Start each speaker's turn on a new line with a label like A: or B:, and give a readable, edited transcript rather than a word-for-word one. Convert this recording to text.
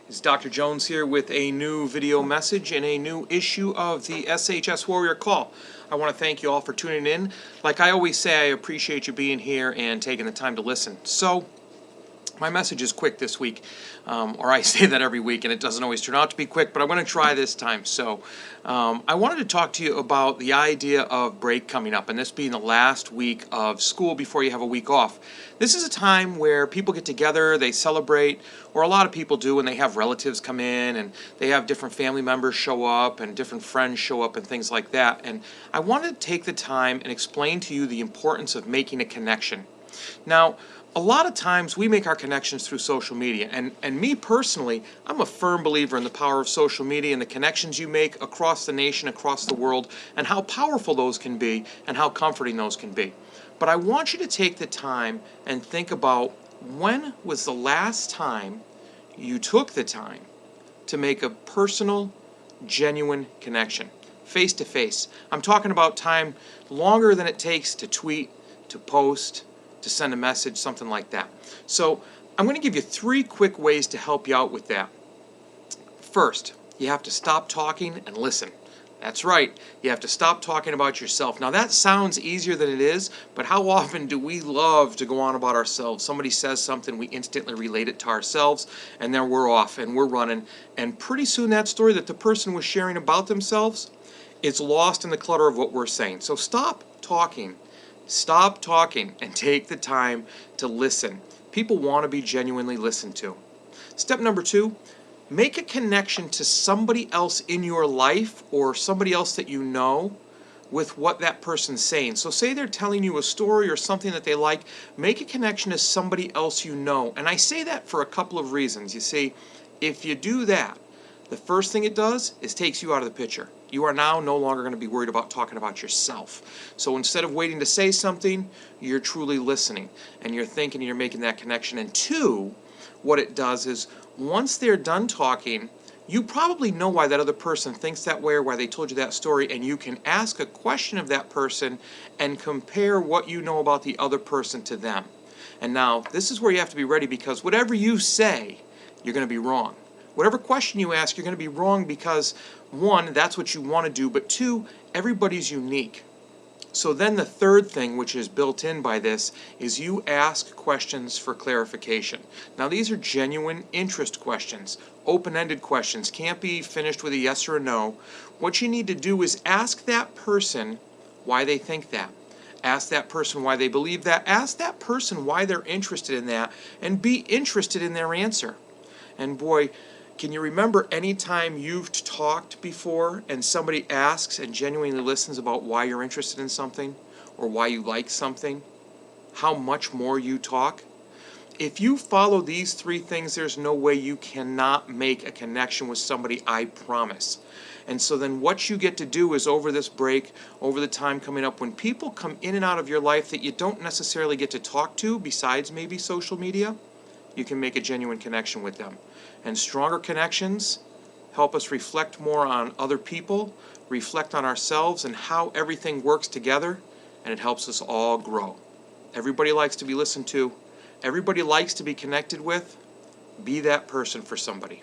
A: It's Dr. Jones here with a new video message and a new issue of the SHS Warrior Call. I want to thank you all for tuning in. Like I always say, I appreciate you being here and taking the time to listen. So, my message is quick this week, or I say that every week and it doesn't always turn out to be quick, but I'm going to try this time. So I wanted to talk to you about the idea of break coming up, and this being the last week of school before you have a week off. This is a time where people get together, they celebrate, or a lot of people do, and they have relatives come in and they have different family members show up and different friends show up and things like that. And I wanted to take the time and explain to you the importance of making a connection. Now, a lot of times we make our connections through social media, and me personally, I'm a firm believer in the power of social media and the connections you make across the nation, across the world, and how powerful those can be and how comforting those can be. But I want you to take the time and think about, when was the last time you took the time to make a personal, genuine connection, face to face. I'm talking about time longer than it takes to tweet, to post, to send a message, something like that. So I'm going to give you 3 quick ways to help you out with that. First, you have to stop talking and listen. That's right, you have to stop talking about yourself. Now that sounds easier than it is, but how often do we love to go on about ourselves? Somebody says something, we instantly relate it to ourselves, and then we're off and we're running, and pretty soon that story that the person was sharing about themselves is lost in the clutter of what we're saying. So stop talking. Stop talking and take the time to listen. People want to be genuinely listened to. Step number 2, make a connection to somebody else in your life or somebody else that you know with what that person's saying. So say they're telling you a story or something that they like, make a connection to somebody else you know. And I say that for a couple of reasons. You see, if you do that, the first thing it does is takes you out of the picture. You are now no longer going to be worried about talking about yourself. So instead of waiting to say something, you're truly listening and you're thinking and you're making that connection. And 2, what it does is once they're done talking, you probably know why that other person thinks that way or why they told you that story, and you can ask a question of that person and compare what you know about the other person to them. And now, this is where you have to be ready, because whatever you say, you're going to be wrong. Whatever question you ask, you're going to be wrong because, 1, that's what you want to do, but 2, everybody's unique. So then the third thing, which is built in by this, is you ask questions for clarification. Now these are genuine interest questions, open-ended questions, can't be finished with a yes or a no. What you need to do is ask that person why they think that. Ask that person why they believe that. Ask that person why they're interested in that, and be interested in their answer. And boy, can you remember any time you've talked before and somebody asks and genuinely listens about why you're interested in something or why you like something? How much more you talk? If you follow these 3 things, there's no way you cannot make a connection with somebody, I promise. And so then what you get to do is, over this break, over the time coming up, when people come in and out of your life that you don't necessarily get to talk to besides maybe social media, you can make a genuine connection with them. And stronger connections help us reflect more on other people, reflect on ourselves and how everything works together, and it helps us all grow. Everybody likes to be listened to. Everybody likes to be connected with. Be that person for somebody.